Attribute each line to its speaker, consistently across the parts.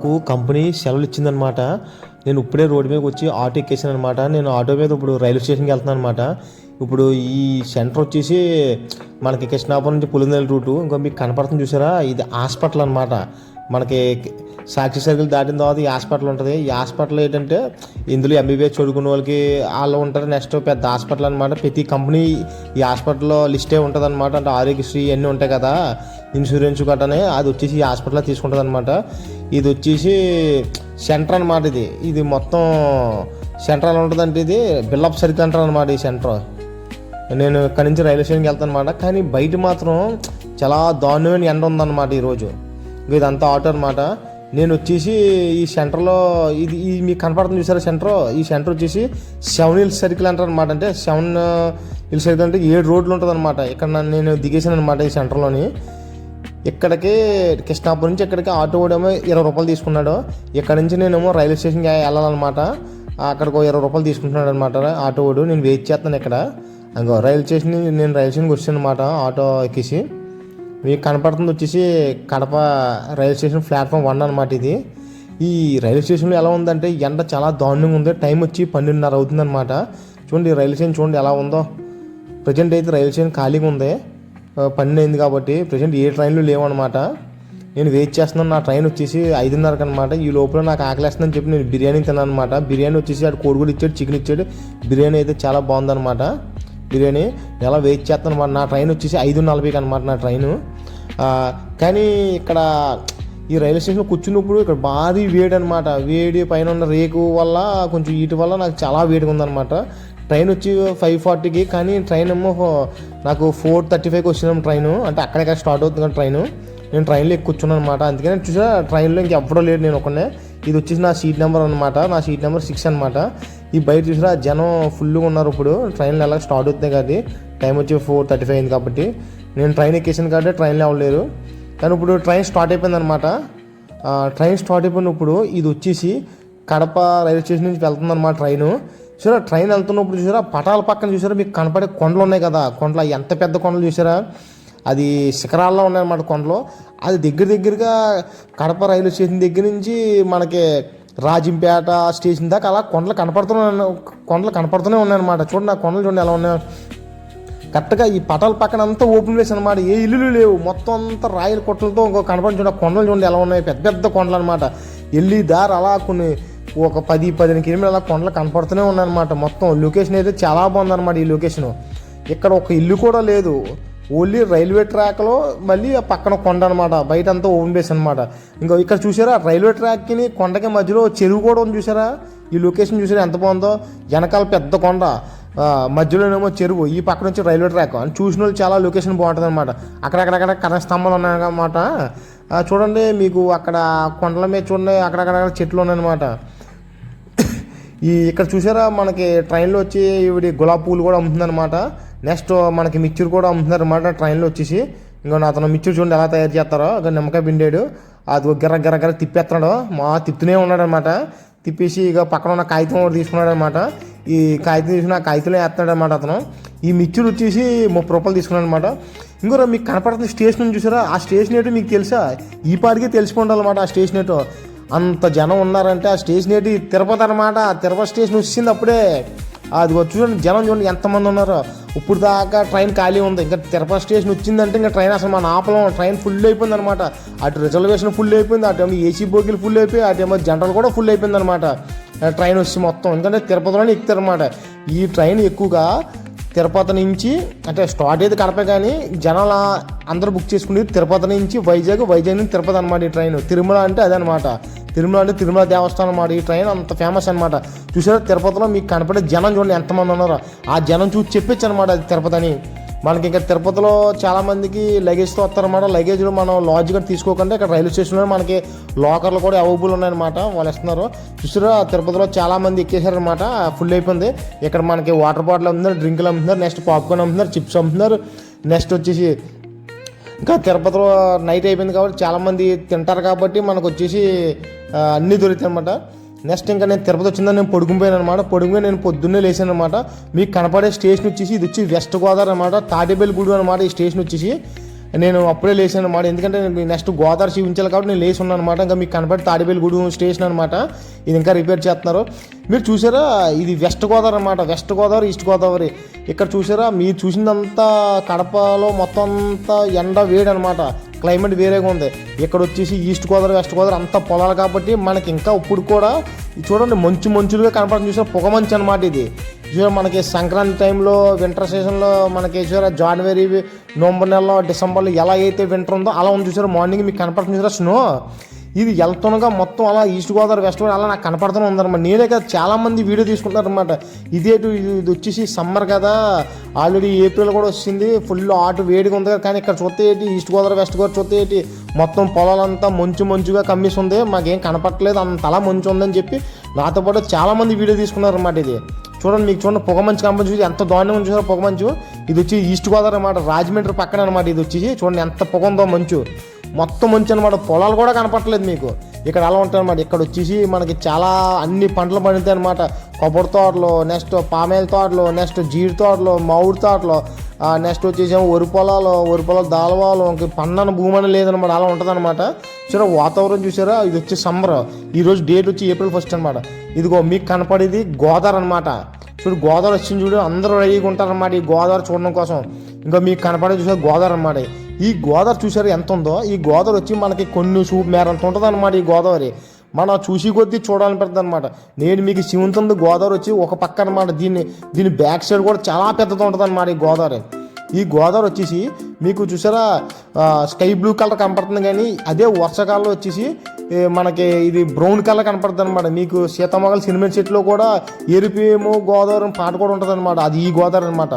Speaker 1: నాకు కంపెనీ సెలవులు ఇచ్చిందనమాట. నేను ఇప్పుడే రోడ్డు మీదకి వచ్చి ఆటో ఎక్కేసాను అనమాట. నేను ఆటో మీద ఇప్పుడు రైల్వే స్టేషన్కి వెళ్తున్నాను అనమాట. ఇప్పుడు ఈ సెంటర్ వచ్చేసి మనకి కృష్ణాపురం నుంచి పులివెందుల రూటు. ఇంకా మీకు కనపడుతుంది చూసారా, ఇది హాస్పిటల్ అనమాట. మనకి సాక్షి సర్కిల్ దాటిన తర్వాత ఈ హాస్పిటల్ ఉంటుంది. ఈ హాస్పిటల్ ఏంటంటే ఇందులో ఎంబీబీఎస్ చదువుకునే వాళ్ళకి వాళ్ళు ఉంటారు. నెక్స్ట్ పెద్ద హాస్పిటల్ అనమాట. ప్రతి కంపెనీ ఈ హాస్పిటల్లో లిస్టే ఉంటుంది అనమాట. అంటే ఆరోగ్యశ్రీ అన్నీ ఉంటాయి కదా, ఇన్సూరెన్స్ గట్టనే, అది వచ్చేసి ఈ హాస్పిటల్లో తీసుకుంటుంది అనమాట. ఇది వచ్చేసి సెంటర్ అనమాట. ఇది మొత్తం సెంటర్ ఎలా ఉంటుంది అంటే ఇది బిల్డప్ సర్కిల్ అంటారు అనమాట ఈ సెంటర్. నేను ఇక్కడ నుంచి రైల్వే స్టేషన్కి వెళ్తాను అనమాట. కానీ బయట మాత్రం చాలా దారుణమైన ఎండ ఉందన్నమాట ఈరోజు. ఇదంతా ఆటో అనమాట. నేను వచ్చేసి ఈ సెంటర్లో ఇది మీకు కనపడుతుంది చూసారా సెంటర్. ఈ సెంటర్ వచ్చేసి 7 హిల్స్ సర్కిల్ అంటారు అనమాట. అంటే 7 హిల్స్ సర్కిల్ అంటే 7 రోడ్లు ఉంటుంది అనమాట. ఇక్కడ నేను దిగేసాను అనమాట ఈ సెంటర్లోని. ఇక్కడికి కృష్ణాపురం నుంచి ఇక్కడికి ఆటో ఏమో 20 రూపాయలు తీసుకున్నాడు. ఇక్కడ నుంచి నేనేమో రైల్వే స్టేషన్కి వెళ్ళాలన్నమాట. అక్కడికి 20 రూపాయలు తీసుకుంటున్నాడు అనమాట ఆటో వాడు. నేను వెయిట్ చేస్తాను ఇక్కడ. ఇంకో రైల్వే స్టేషన్కి వచ్చాను అనమాట ఆటో ఎక్కేసి. మీకు కనపడుతుంది వచ్చేసి కడప రైల్వే స్టేషన్ ప్లాట్ఫామ్ 1 అనమాట. ఇది ఈ రైల్వే స్టేషన్లో ఎలా ఉందంటే ఎండ చాలా దారుణంగా ఉంది. టైం వచ్చి 12:30 అవుతుంది అనమాట. చూడండి రైల్వే స్టేషన్ చూడండి ఎలా ఉందో. ప్రజెంట్ అయితే రైల్వే స్టేషన్ ఖాళీగా ఉంది, 12 అయింది కాబట్టి. ప్రజెంట్ ఏ ట్రైన్లు లేవన్నమాట. నేను వెయిట్ చేస్తున్నాను. నా ట్రైన్ వచ్చేసి 5:30 అనమాట. ఈ లోపల నాకు ఆకలేస్తుందని చెప్పి నేను బిర్యానీ తిన్నాను అనమాట. బిర్యానీ వచ్చేసి అటు కోడిగుడ్డు ఇచ్చాడు, చికెన్ ఇచ్చాడు. బిర్యానీ అయితే చాలా బాగుందన్నమాట. బిర్యానీ ఎలా వెయిట్ చేస్తాను అనమాట. నా ట్రైన్ వచ్చేసి 5:40 అనమాట నా ట్రైను. కానీ ఇక్కడ ఈ రైల్వే స్టేషన్లో కూర్చున్నప్పుడు ఇక్కడ భారీ వేడి అనమాట. వేడి పైన ఉన్న రేకు వల్ల కొంచెం వీటి వల్ల నాకు చాలా వేడిగా ఉందన్నమాట. ట్రైన్ వచ్చి 5:40కి, కానీ ట్రైన్ ఏమో నాకు 4:35కి వచ్చినాం ట్రైను. అంటే అక్కడిక్కడ స్టార్ట్ అవుతుంది కదా ట్రైను. నేను ట్రైన్లో ఎక్కి కూర్చున్నాను అనమాట. అందుకని చూసా ట్రైన్లో ఇంకెవ్వడో లేడు, నేను ఒకనే. ఇది వచ్చేసి నా సీట్ నెంబర్ అనమాట. నా సీట్ నెంబర్ 6 అనమాట. ఈ బయట చూసారా జనం ఫుల్గా ఉన్నారు. ఇప్పుడు ట్రైన్లో ఎలా స్టార్ట్ అవుతుంది కాబట్టి టైం వచ్చి 4:35 అయింది కాబట్టి నేను ట్రైన్ ఎక్కేసాను కాబట్టి ట్రైన్లో అవ్వలేరు. కానీ ఇప్పుడు ట్రైన్ స్టార్ట్ అయిపోయింది అనమాట. ట్రైన్ స్టార్ట్ అయిపోయినప్పుడు ఇది వచ్చేసి కడప రైల్వే స్టేషన్ నుంచి వెళ్తుంది అనమాట ట్రైను. చూసారా ట్రైన్ వెళ్తున్నప్పుడు చూసారా పటాల పక్కన చూసారా మీకు కనపడే కొండలు ఉన్నాయి కదా, కొండలు ఎంత పెద్ద కొండలు చూసారా, అది శిఖరాల్లో ఉన్నాయన్నమాట కొండలు. అది దగ్గరగా కడప రైల్వే స్టేషన్ దగ్గర నుంచి మనకి రాజంపేట స్టేషన్ దాకా అలా కొండలు కనపడుతూనే ఉన్నాయన్నమాట. చూడండి ఆ కొండలు చూడండి ఎలా ఉన్నాయో. కరెక్ట్గా ఈ పటాల పక్కన అంతా ఓపెన్ ప్లేస్ అనమాట. ఏ ఇల్లులు లేవు, మొత్తం అంతా రాయల కొట్టలతో ఇంకో కనపడి చూడండి. కొండలు చూడండి ఎలా ఉన్నాయి, పెద్ద పెద్ద కొండలు అనమాట. వెళ్ళి దారి అలా కొన్ని ఒక 10-15 కిలోమీటర్ల కొండలు కనపడుతూనే ఉన్నాయన్నమాట. మొత్తం లొకేషన్ అయితే చాలా బాగుందన్నమాట. ఈ లొకేషన్ ఇక్కడ ఒక ఇల్లు కూడా లేదు, ఓన్లీ రైల్వే ట్రాక్లో మళ్ళీ ఆ పక్కన కొండ అనమాట. బయట అంతా ఓపెన్ బేస్ అనమాట. ఇంకా ఇక్కడ చూసారా రైల్వే ట్రాక్కి కొండకి మధ్యలో చెరువు కూడా ఉంది చూసారా. ఈ లొకేషన్ చూసారా ఎంత బాగుందో. వెనకాల పెద్ద కొండ, మధ్యలోనేమో చెరువు, ఈ పక్క నుంచి రైల్వే ట్రాక్ అని చూసిన వాళ్ళు చాలా లొకేషన్ బాగుంటుంది అనమాట. అక్కడక్కడ కరెంట్ స్తంభాలు ఉన్నాయన్నమాట. చూడండి మీకు అక్కడ కొండల మీద చూడండి అక్కడక్కడ చెట్లు ఉన్నాయన్నమాట. ఇక్కడ చూసారా మనకి ట్రైన్లో వచ్చి ఇవి గులాబీ పూలు కూడా అమ్ముతుందన్నమాట. నెక్స్ట్ మనకి మిక్చర్ కూడా అమ్ముతున్నారు అనమాట ట్రైన్లో వచ్చేసి. ఇంకా అతను మిక్చర్ చూడండి ఎలా తయారు చేస్తారో. ఇక నిమ్మకాయ పిండాడు, అది గర్ర తిప్పేస్తున్నాడు, తిప్పుతూనే ఉన్నాడు అనమాట. తిప్పేసి ఇక పక్కన ఉన్న కాగితం కూడా తీసుకున్నాడు అనమాట. ఈ కాగితం తీసుకుని ఆ కాగితంలో వేస్తున్నాడు అనమాట అతను. ఈ మిక్చర్ వచ్చేసి 30 రూపాయలు తీసుకున్నాడు అనమాట. ఇంకో మీకు కనపడుతున్న స్టేషన్ చూసారా, ఆ స్టేషన్ ఏంటో మీకు తెలుసా? ఈ పాటికే తెలిసిపోండాలన్నమాట ఆ స్టేషన్ ఏంటో. అంత జనం ఉన్నారంటే ఆ స్టేషన్ ఏంటి తిరుపతి అనమాట. తిరుపతి స్టేషన్ వచ్చింది అప్పుడే. అది చూడండి జనం చూడండి ఎంతమంది ఉన్నారో. ఇప్పుడు దాకా ట్రైన్ ఖాళీ ఉంది. ఇంకా తిరుపతి స్టేషన్ వచ్చిందంటే ఇంకా ట్రైన్ అసలు మన ఆపలం. ట్రైన్ ఫుల్ అయిపోయింది అనమాట. అటు రిజర్వేషన్ ఫుల్ అయిపోయింది, అటేమో ఏసీ బోగీలు ఫుల్ అయిపోయి, అటేమో జనరల్ కూడా ఫుల్ అయిపోయింది అనమాట ట్రైన్ వచ్చి మొత్తం. ఎందుకంటే తిరుపతిలోనే ఎక్కుతారనమాట. ఈ ట్రైన్ ఎక్కువగా తిరుపతి నుంచి అంటే స్టార్ట్ అయితే కడప, కానీ జనాలు అందరూ బుక్ చేసుకునేది తిరుపతి నుంచి వైజాగ్ నుంచి తిరుపతి అనమాట ఈ ట్రైన్. తిరుమల అంటే అదే అనమాట. తిరుమల అంటే తిరుమల దేవస్థానం అన్నమాట. ఈ ట్రైన్ అంత ఫేమస్ అనమాట. చూసారా తిరుపతిలో మీకు కనపడే జనం చూడండి ఎంతమంది ఉన్నారో. ఆ జనం చూసి చెప్పొచ్చు అనమాట అది తిరుపతి అని. మనకి ఇంకా తిరుపతిలో చాలామందికి లగేజ్తో వస్తారన్నమాట. లగేజ్లో మనం లాడ్జ్ కూడా తీసుకోకుండా ఇక్కడ రైల్వే స్టేషన్లో మనకి లాకర్లు కూడా అవైలబుల్ ఉన్నాయన్నమాట. వాళ్ళు ఇస్తున్నారు. చూసారా తిరుపతిలో చాలామంది ఎక్కేసారనమాట. ఫుల్ అయిపోయింది. ఇక్కడ మనకి వాటర్ బాటిల్ అమ్ముతున్నారు, డ్రింకులు అమ్ముతున్నారు, నెక్స్ట్ పాప్కార్న్ అమ్ముతున్నారు, చిప్స్ అమ్ముతున్నారు. నెక్స్ట్ వచ్చేసి ఇంకా తిరుపతిలో నైట్ అయిపోయింది కాబట్టి చాలామంది తింటారు కాబట్టి మనకు వచ్చేసి అన్నీ దొరుకుతాయి అనమాట. నెక్స్ట్ ఇంకా నేను తిరుపతి వచ్చిందని నేను పడుకుపోయాను అనమాట. పడుకుని నేను పొద్దున్నే లేచాను అనమాట. మీకు కనపడే స్టేషన్ వచ్చేసి ఇది వచ్చి వెస్ట్ గోదావరి అనమాట. తాడేపల్లి గుడి అనమాట ఈ స్టేషన్ వచ్చేసి. నేను అప్పుడే లేచాను అనమాట. ఎందుకంటే నెక్స్ట్ గోదావరి చూపించాలి కాబట్టి నేను లేచి ఉన్నాను అనమాట. ఇంకా మీకు కనపడి తాడిపల్లిగూడెం స్టేషన్ అనమాట. ఇది ఇంకా రిపేర్ చేస్తున్నారు. మీరు చూసారా, ఇది వెస్ట్ గోదావరి అనమాట. West Godavari, east Godavari. ఇక్కడ చూసారా, మీరు చూసిందంతా కడపలో మొత్తం అంతా ఎండ వేడి అనమాట. క్లైమేట్ వేరేగా ఉంది. ఇక్కడ వచ్చేసి ఈస్ట్ గోదావరి, వెస్ట్ గోదావరి అంతా పొలాలు కాబట్టి మనకి ఇంకా ఇప్పుడు కూడా చూడండి మంచులుగా కనపడుతుంది. చూసారా, పొగ మంచు అనమాట ఇది. చూసారా, మనకి సంక్రాంతి టైంలో వింటర్ సీజన్లో మనకి చూసారా జనవరి, నవంబర్ నెలలో, డిసెంబర్లో ఎలా అయితే వింటర్ ఉందో అలా ఉంది. చూసారా, మార్నింగ్ మీకు కనపడుతుంది. చూసారా స్నో, ఇది వెళ్తుండగా మొత్తం అలా ఈస్ట్ గోదావరి, వెస్ట్ గోదావరి అలా నాకు కనపడుతూనే ఉందన్నమాట. నేనే కదా చాలామంది వీడియో తీసుకుంటారు అనమాట. ఇది వచ్చేసి సమ్మర్ కదా, ఆల్రెడీ ఏప్రిల్ కూడా వచ్చింది, ఫుల్ ఆటు వేడిగా ఉంది కదా. కానీ ఇక్కడ చూస్తే ఏంటి, ఈస్ట్ గోదావరి, వెస్ట్ గోదావరి చూస్తే ఏంటి, మొత్తం పొలాలంతా మంచుగా కమ్మేసింది. మాకేం కనపట్లేదు, అంతలా మంచు ఉందని చెప్పి నాతో పాటు చాలామంది వీడియో తీసుకున్నారు అనమాట. ఇది చూడండి, మీకు చూడండి పొగ మంచు కనపడి చూసి ఎంత దారుణంగా చూసారో పొగ మంచు. ఇది వచ్చి ఈస్ట్ గోదావరి అనమాట, రాజమండ్రి పక్కన అనమాట. ఇది వచ్చేసి చూడండి ఎంత పొగ ఉందో, మంచు మొత్తం మంచు అనమాట. పొలాలు కూడా కనపట్లేదు మీకు. ఇక్కడ అలా ఉంటాయి అనమాట. ఇక్కడ వచ్చేసి మనకి చాలా అన్ని పంటలు పండుతాయి అనమాట. కొబ్బరి తోటలు, నెక్స్ట్ పామాయిల తోటలు, నెక్స్ట్ జీడి తోటలు, మామిడి తోటలు, నెక్స్ట్ వచ్చేసి వరి పొలాలు దాలవాలు, ఇంక పండని భూమి అని లేదనమాట. అలా ఉంటుంది అనమాట. చూసారా వాతావరణం చూసారా, ఇది వచ్చి సమ్మర్. ఈరోజు డేట్ వచ్చి ఏప్రిల్ 1 అనమాట. ఇదిగో మీకు కనపడేది గోదావరి అనమాట. చూడు గోదావరి వచ్చింది, చూడు అందరూ రెడీగా ఉంటారనమాట ఈ గోదావరి చూడడం కోసం. ఇంకా మీకు కనపడేది చూసారు గోదావరి అనమాట. ఈ గోదావరి చూసారు ఎంత ఉందో. ఈ గోదావరి వచ్చి మనకి కొన్ని చూపు మేర అంత ఉంటుంది అనమాట. ఈ గోదావరి మనం చూసి కొద్దీ చూడాలనిపిస్తుంది అనమాట. నేను మీకు శివంతుంది గోదావరి వచ్చి ఒక పక్క అనమాట. దీని బ్యాక్ సైడ్ కూడా చాలా పెద్దగా ఉంటుంది అనమాట ఈ గోదావరి. ఈ గోదావరి వచ్చేసి మీకు చూసారా స్కై బ్లూ కలర్ కనపడుతుంది, కానీ అదే వర్షాకాలంలో వచ్చేసి మనకి ఇది బ్రౌన్ కలర్ కనపడుతుంది అనమాట. మీకు సీతామగల్ సినిమా సెట్లో కూడా ఎరుపేమో గోదావరి పాట కూడా ఉంటుంది అనమాట. అది ఈ గోదావరి అనమాట.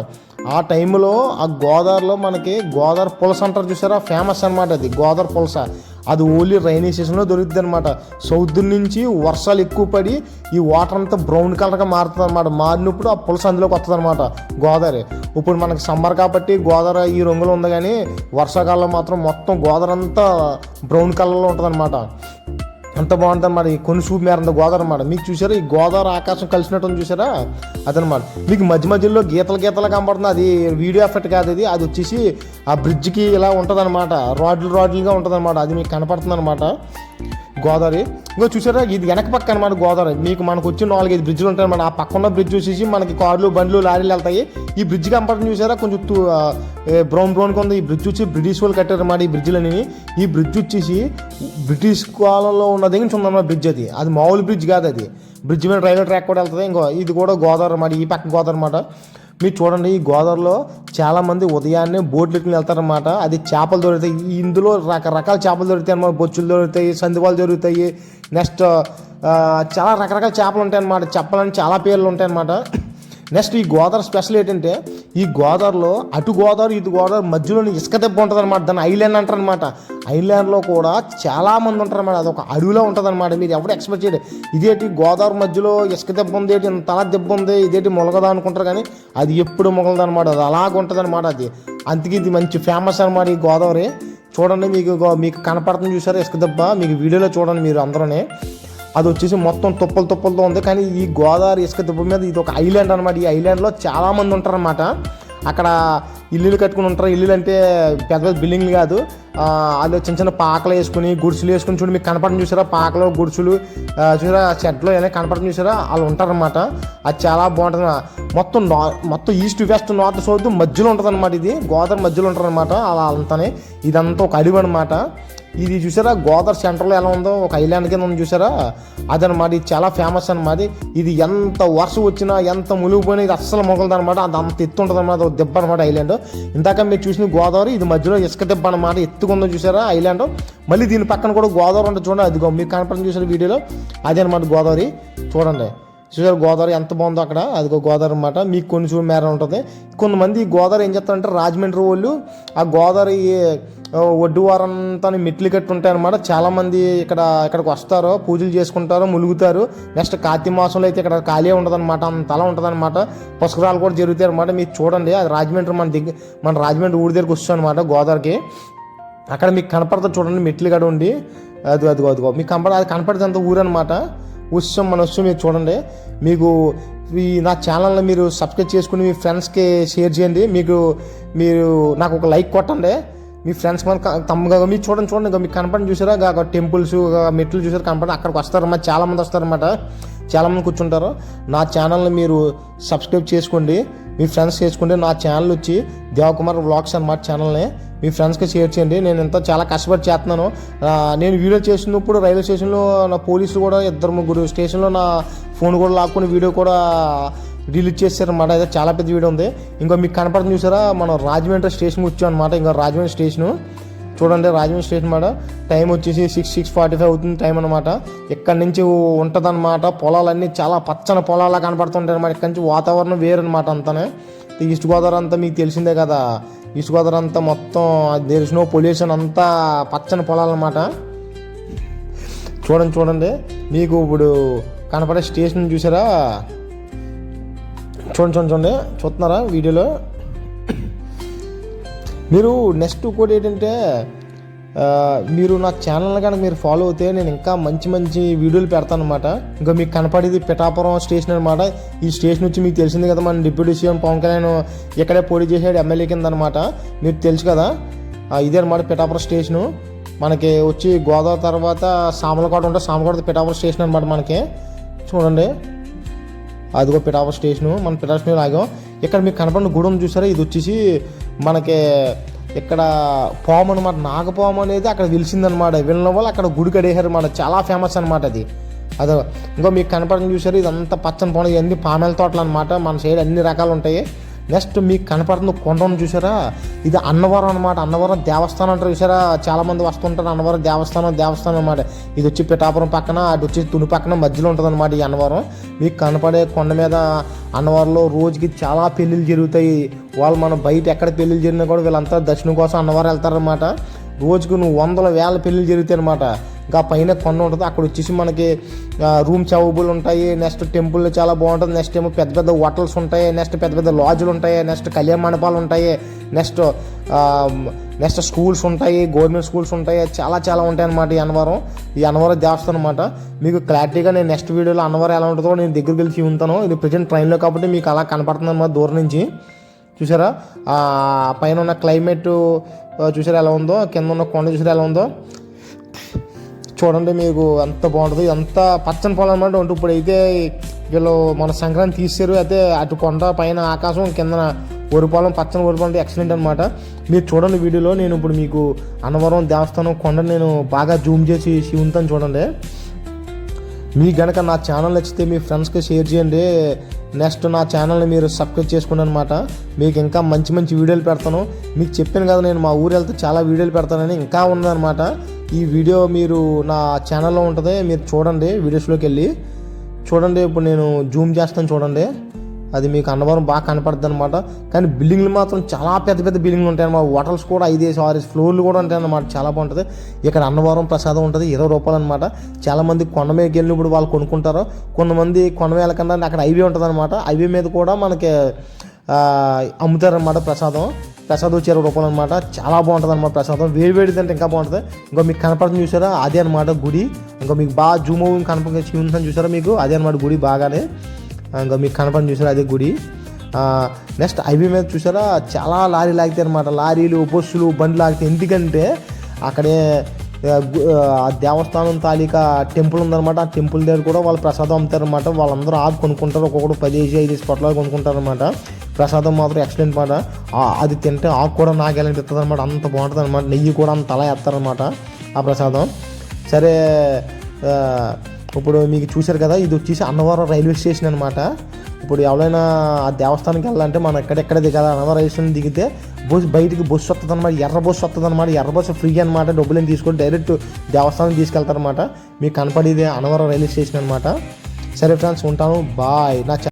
Speaker 1: ఆ టైంలో ఆ గోదావరిలో మనకి గోదావరి పులస అంటారు చూసారా, ఫేమస్ అనమాట. అది గోదావరి పులస. అది ఓన్లీ రైనీ సీజన్లో దొరుకుతుంది అనమాట. సముద్రం నుంచి వర్షాలు ఎక్కువ పడి ఈ వాటర్ అంతా బ్రౌన్ కలర్గా మారుతుంది అనమాట. మారినప్పుడు ఆ పులస అందులోకి వస్తుంది అనమాట గోదావరి. ఇప్పుడు మనకి సమ్మర్ కాబట్టి గోదావరి ఈ రంగులో ఉంది, కానీ వర్షాకాలంలో మాత్రం మొత్తం గోదావరి అంతా బ్రౌన్ కలర్లో ఉంటుంది అనమాట. అంత బాగుంటుంది అన్నమాట. ఈ కొన్ని చూపు మేరంత గోదావరి అనమాట. మీకు చూసారా ఈ గోదావరి ఆకాశం కలిసినట్టు చూసారా, అదనమాట. మీకు మధ్యలో గీతలు కనబడుతుంది. అది వీడియో ఎఫెక్ట్ కాదు, అది వచ్చేసి ఆ బ్రిడ్జ్కి ఇలా ఉంటుంది అనమాట. రాడ్లుగా ఉంటుంది అనమాట. అది మీకు కనపడుతుంది అనమాట గోదావరి. ఇంకో చూసారా ఇది వెనక పక్క అనమాట గోదావరి. మీకు మనకు వచ్చి 4-5 బ్రిడ్జ్లు ఉంటాయి అనమాట. ఆ పక్కన బ్రిడ్జ్ వచ్చేసి మనకి కార్లు, బండ్లు, లారీలు వెళ్తాయి. ఈ బ్రిడ్జ్ కనపడుతుంది చూసారా, కొంచెం బ్రౌన్గా ఉంది. ఈ బ్రిడ్జ్ వచ్చి బ్రిటిష్ వాళ్ళు కట్టారు అన్నమాట ఈ బ్రిడ్జ్లని. ఈ బ్రిడ్జ్ వచ్చేసి బ్రిటిష్ కాలంలో ఉన్న దగ్గర నుంచి ఉందన్నమాట బ్రిడ్జ్. అది మామూలు బ్రిడ్జ్ కాదు, అది బ్రిడ్జ్ మీద రైల్వే ట్రాక్ కూడా వెళ్తుంది. ఇంకో ఇది కూడా గోదావరి అన్నమాట, ఈ పక్క గోదావరి అన్నమాట. మీరు చూడండి ఈ గోదావరిలో చాలామంది ఉదయాన్నే బోట్లు ఎట్టుకుని వెళ్తారనమాట. అది చేపలు దొరుకుతాయి. ఇందులో రకరకాల చేపలు దొరుకుతాయి అన్నమాట. బొచ్చులు దొరుకుతాయి, సందివాళ్ళు దొరుకుతాయి, నెక్స్ట్ చాలా రకరకాల చేపలు ఉంటాయి అన్నమాట. చెప్పాలని చాలా పేర్లు ఉంటాయి అన్నమాట. నెక్స్ట్ ఈ గోదావరి స్పెషల్ ఏంటంటే, ఈ గోదావరిలో అటు గోదావరి ఇటు గోదావరి మధ్యలోని ఇసుక దెబ్బ ఉంటుంది అనమాట. దాన్ని ఐలాండ్ అంటారు అనమాట. ఐలాండ్లో కూడా చాలామంది ఉంటారు అనమాట. అది ఒక అడవిలో ఉంటుంది అనమాట. మీరు ఎవరు ఎక్స్పెక్ట్ చేయలేదు ఇదేంటి గోదావరి మధ్యలో ఇసుక దెబ్బ ఉంది, ఏంటి తల దెబ్బ ఉంది, ఇదేంటి మొలగదా అనుకుంటారు, కానీ అది ఎప్పుడు మొగలదు అనమాట. అది అలాగ ఉంటుంది అనమాట. అది అందుకే ఇది మంచి ఫేమస్ అనమాట ఈ గోదావరి. చూడండి మీకు కనపడుతుంది చూసారా ఇసుక దెబ్బ, మీకు వీడియోలో చూడండి మీరు అందరూనే. అది వచ్చేసి మొత్తం తుప్పలతో ఉంది. కానీ ఈ గోదావరి ఇసుక దెబ్బ మీద ఇది ఒక ఐలాండ్ అనమాట. ఈ ఐలాండ్లో చాలామంది ఉంటారనమాట. అక్కడ ఇల్లులు కట్టుకుని ఉంటారు. ఇల్లులు అంటే పెద్ద బిల్డింగ్లు కాదు, వాళ్ళు చిన్న పాకలు వేసుకుని గుడిసెలు వేసుకుని చూడండి మీకు కనపడడం చూసారా, పాకలు గుడిసెలు చూసారా, చెట్లు ఏమైనా కనపడడం చూసారా, వాళ్ళు ఉంటారనమాట. అది చాలా బాగుంటుంది. మొత్తం ఈస్ట్ వెస్ట్ నార్త్ సౌత్ మధ్యలో ఉంటుంది అనమాట. ఇది గోదావరి మధ్యలో ఉంటారనమాట. అలా అంతానే ఇదంతా ఒక అడవి అనమాట. ఇది చూసారా గోదావరి సెంటర్లో ఎలా ఉందో, ఒక ఐలాండ్ కింద ఉంది చూసారా, అదనమాట. ఇది చాలా ఫేమస్ అనమాట. ఇది ఎంత వర్షం వచ్చినా ఎంత మునిగిపోయినా ఇది అస్సలు మొగలదు అనమాట. అది అంత ఎత్తు ఉంటుంది అనమాట, దెబ్బ అనమాట ఐలాండ్. ఇందాక మీరు చూసిన గోదావరి, ఇది మధ్యలో ఇసుక దెబ్బ అనమాట. ఎత్తుకుందో చూసారా ఐలాండ్. మళ్ళీ దీని పక్కన కూడా గోదావరి ఉంటుంది చూడండి, అదిగో మీకు కనపడని చూసారు వీడియోలో, అదే అనమాట గోదావరి. చూడండి చూసారు గోదావరి ఎంత బాగుందో అక్కడ, అదిగో గోదావరి అనమాట. మీకు కొన్ని చూడు మేర ఉంటుంది. కొంతమంది గోదావరి ఏం చేస్తారంటే రాజమండ్రి వాళ్ళు ఆ గోదావరి ఒడ్డు వారంతా మెట్లు కట్టి ఉంటాయి అనమాట. చాలామంది ఇక్కడికి వస్తారు, పూజలు చేసుకుంటారు, ములుగుతారు. నెక్స్ట్ కార్తీక మాసంలో అయితే ఇక్కడ ఖాళీ ఉండదు అనమాట, అంతలా ఉంటుంది అనమాట. పుష్కరాలు కూడా జరుగుతాయి అనమాట. మీరు చూడండి అది రాజమండ్రి మన రాజమండ్రి ఊరి దగ్గరికి వస్తాం అనమాట గోదావరికి. అక్కడ మీకు కనపడుతుంది చూడండి మెట్లు గడ ఉండి, అదిగో మీకు అది కనపడుతుంది అంత ఊరు అనమాట. వస్తాం మీరు చూడండి. మీకు నా ఛానల్ని మీరు సబ్స్క్రైబ్ చేసుకుని మీ ఫ్రెండ్స్కి షేర్ చేయండి. మీరు నాకు ఒక లైక్ కొట్టండి. మీ ఫ్రెండ్స్ మన తమ్మగా మీరు చూడండి ఇంకా మీకు కనపడి చూసారా టెంపుల్స్ మెట్లు చూసారా కనపడి అక్కడికి వస్తారన్నమాట. చాలామంది వస్తారన్నమాట, చాలామంది కూర్చుంటారు. నా ఛానల్ని మీరు సబ్స్క్రైబ్ చేసుకోండి, మీ ఫ్రెండ్స్ చేసుకోండి. నా ఛానల్ వచ్చి దేవకుమార్ వ్లాగ్స్ అన్నమాట. ఛానల్ని మీ ఫ్రెండ్స్కి షేర్ చేయండి. నేను ఎంతో చాలా కష్టపడి చేస్తున్నాను. నేను వీడియో చేసినప్పుడు రైల్వే స్టేషన్లో నా పోలీసులు కూడా 2-3 స్టేషన్లో నా ఫోన్ కూడా లాక్కుని వీడియో కూడా రిలీజ్ చేశారన్నమాట. అయితే చాలా పెద్ద వీడియో ఉంది. ఇంకా మీకు కనపడుతుంది చూసారా, మనం రాజమండ్రి స్టేషన్కి వచ్చాం అనమాట. ఇంకా రాజమండ్రి స్టేషను చూడండి, రాజమండ్రి స్టేషన్ అనమాట. టైం వచ్చేసి 6:45 అవుతుంది టైం అనమాట. ఇక్కడ నుంచి ఉంటుంది అనమాట. పొలాలన్నీ చాలా పచ్చని పొలాలా కనపడుతుంటాయి అనమాట. ఇక్కడ నుంచి వాతావరణం వేరనమాట అంతానే. ఈస్ట్ గోదావరి అంతా మీకు తెలిసిందే కదా, ఈస్ట్ గోదావరి అంతా మొత్తం దేర్ ఇస్ నో పొల్యూషన్, అంతా పచ్చని పొలాలన్నమాట. చూడండి మీకు ఇప్పుడు కనపడే స్టేషన్ చూసారా, చూడండి చూస్తున్నారా వీడియోలో. మీరు నెక్స్ట్ ఇంకోటి ఏంటంటే, మీరు నా ఛానల్ కనుక మీరు ఫాలో అవుతే నేను ఇంకా మంచి వీడియోలు పెడతాను అనమాట. ఇంకా మీకు కనపడేది పిఠాపురం స్టేషన్ అనమాట. ఈ స్టేషన్ వచ్చి మీకు తెలిసింది కదా, మన డిప్యూటీ సీఎం పవన్ కళ్యాణ్ ఇక్కడే పోటీ చేసాడు ఎమ్మెల్యే కింద అనమాట. మీకు తెలుసు కదా, ఇదే అనమాట పిఠాపురం స్టేషను. మనకి వచ్చి గోదావరి తర్వాత సామలకోట ఉంటుంది, సామలకోట పిఠాపురం స్టేషన్ అనమాట. మనకి చూడండి అదిగో పిఠాపురం స్టేషను. మన పిఠాపురం స్టేషన్ ఆగాం. ఇక్కడ మీకు కనపడిన గుడి చూసారా, ఇది వచ్చేసి మనకి ఇక్కడ పాము అనమాట, నాగపాము అనేది అక్కడ వెలిసిందనమాట. వెళ్ళిన వాళ్ళు అక్కడ గుడి కడేశారు అనమాట, చాలా ఫేమస్ అనమాట అది. అదో ఇంకో మీకు కనపడిన చూసారు, ఇదంతా పచ్చని పొలం, ఇవన్నీ పామెల తోటలు అనమాట. మన సైడ్ అన్ని రకాలు ఉంటాయి. నెక్స్ట్ మీకు కనపడుతున్న కొండను చూసారా, ఇది అన్నవరం అనమాట. అన్నవరం దేవస్థానం అంటారు చూసారా, చాలామంది వస్తుంటారు. అన్నవరం దేవస్థానం అనమాట. ఇది వచ్చి పిఠాపురం పక్కన, అటు వచ్చి తుని పక్కన మధ్యలో ఉంటుంది అనమాట ఈ అన్నవరం. మీకు కనపడే కొండ మీద అన్నవరంలో రోజుకి చాలా పెళ్ళిళ్ళు జరుగుతాయి. వాళ్ళు మనం బయట ఎక్కడ పెళ్ళిళ్ళు జరిగినా కూడా వీళ్ళంతా దర్శనం కోసం అన్నవరం వెళ్తారనమాట. రోజుకు 100,000 పెళ్ళిళ్ళు జరుగుతాయి అనమాట. ఇంకా పైన కొండ ఉంటుంది, అక్కడ వచ్చేసి మనకి రూమ్స్ అవైలబుల్ ఉంటాయి. నెక్స్ట్ టెంపుల్ చాలా బాగుంటుంది. నెక్స్ట్ ఏమో పెద్ద హోటల్స్ ఉంటాయి. నెక్స్ట్ పెద్ద లాడ్జులు ఉంటాయి. నెక్స్ట్ కళ్యాణ మండపాలు ఉంటాయి. నెక్స్ట్ స్కూల్స్ ఉంటాయి, గవర్నమెంట్ స్కూల్స్ ఉంటాయి. చాలా ఉంటాయి అన్నమాట ఈ అన్నవరం దేవస్థానం అనమాట. మీకు క్లారిటీగా నేను నెక్స్ట్ వీడియోలో అన్నవరం ఎలా ఉంటుందో నేను దగ్గరికి వెళ్ళి చూస్తాను. ఇది ప్రజెంట్ ట్రైన్లో కాబట్టి మీకు అలా కనపడుతుంది అన్నమాట దూరం నుంచి. చూసారా పైన ఉన్న క్లైమేట్ చూసారా ఎలా ఉందో, కింద ఉన్న కొండ చూసారా ఎలా ఉందో. చూడండి మీకు ఎంత బాగుంటుంది, ఎంత పచ్చని పొలం అనమాట. ఇప్పుడు అయితే వీళ్ళు మన సంక్రాంతి తీసారు. అయితే అటు కొండ పైన ఆకాశం, కింద వరిపొలం, పచ్చని వరిపొలం ఎక్సలెంట్ అనమాట. మీరు చూడండి వీడియోలో. నేను ఇప్పుడు మీకు అన్నవరం దేవస్థానం కొండను నేను బాగా జూమ్ చేసి ఉంటాను చూడండి. మీకు కనుక నా ఛానల్ నచ్చితే మీ ఫ్రెండ్స్కి షేర్ చేయండి. నెక్స్ట్ నా ఛానల్ని మీరు సబ్స్క్రైబ్ చేసుకోండి అనమాట. మీకు ఇంకా మంచి వీడియోలు పెడతాను. మీకు చెప్పాను కదా, నేను మా ఊరు వెళ్తే చాలా వీడియోలు పెడతానని. ఇంకా ఉందన్నమాట. ఈ వీడియో మీరు నా ఛానల్లో ఉంటుంది, మీరు చూడండి. వీడియోస్లోకి వెళ్ళి చూడండి. ఇప్పుడు నేను జూమ్ చేస్తాను చూడండి. అది మీకు అన్నవరం బాగా కనపడుతుంది అనమాట. కానీ బిల్డింగ్లు మాత్రం చాలా పెద్ద బిల్డింగ్లు ఉంటాయి అన్నమాట. హోటల్స్ కూడా 5-6 ఫ్లోర్లు కూడా ఉంటాయి అన్నమాట. చాలా బాగుంటుంది. ఇక్కడ అన్నవరం ప్రసాదం ఉంటుంది, 20 రూపాయలు అనమాట. చాలామంది కొండ మీదకి వెళ్ళినప్పుడు వాళ్ళు కొనుక్కుంటారు. కొంతమంది కొండ మీద వెళ్ళకుండా అక్కడ హైవే ఉంటుంది అనమాట. హైవే మీద కూడా మనకి అమ్ముతారనమాట ప్రసాదం వచ్చి 20 రూపాయలు అనమాట. చాలా బాగుంటుంది అనమాట ప్రసాదం. వేడిది అంటే ఇంకా బాగుంటుంది. ఇంకా మీకు కనపడుతుంది చూసారా, అదే అనమాట గుడి. ఇంకా మీకు బాగా జూమ్ కనపడుతుంది చూసారా, మీకు అదే అనమాట గుడి బాగానే. ఇంకా మీకు కనపడి చూసారా అదే గుడి. నెక్స్ట్ హైవే మీద చూసారా చాలా లారీలు ఆగుతాయి అనమాట. లారీలు, బస్సులు, బండ్లు ఆగుతాయి. ఎందుకంటే అక్కడే దేవస్థానం తాలూకా టెంపుల్ ఉందన్నమాట. ఆ టెంపుల్ దగ్గర కూడా వాళ్ళు ప్రసాదం అమ్ముతారనమాట. వాళ్ళందరూ ఆకు కొనుక్కుంటారు. ఒక్కొక్కడు 10-5 పొట్లాలు కొనుక్కుంటారు అనమాట. ప్రసాదం మాత్రం ఎక్సలెంట్ అనమాట. అది తింటే ఆకు కూడా నాకు ఎలా అనిపిస్తుంది అనమాట. అంత బాగుంటుంది అనమాట. నెయ్యి కూడా అంత అలా వేస్తారనమాట ఆ ప్రసాదం. సరే ఇప్పుడు మీకు చూశారు కదా, ఇది వచ్చేసి అన్నవరం రైల్వే స్టేషన్ అనమాట. ఇప్పుడు ఎవరైనా ఆ దేవస్థానానికి వెళ్ళాలంటే మనం ఎక్కడెక్కడ దిగాలి. అన్నవరం రైల్వే స్టేషన్ దిగితే బయటికి బస్సు వస్తుంది అనమాట. ఎర్ర బస్సు వస్తుంది అనమాట. ఎర్ర బస్సు ఫ్రీ అనమాట. డబ్బులు ఏం తీసుకొని డైరెక్ట్ దేవస్థానం తీసుకెళ్తారనమాట. మీకు కనపడేది అన్నవరం రైల్వే స్టేషన్ అనమాట. సరే ఫ్రెండ్స్, ఉంటాను. బాయ్.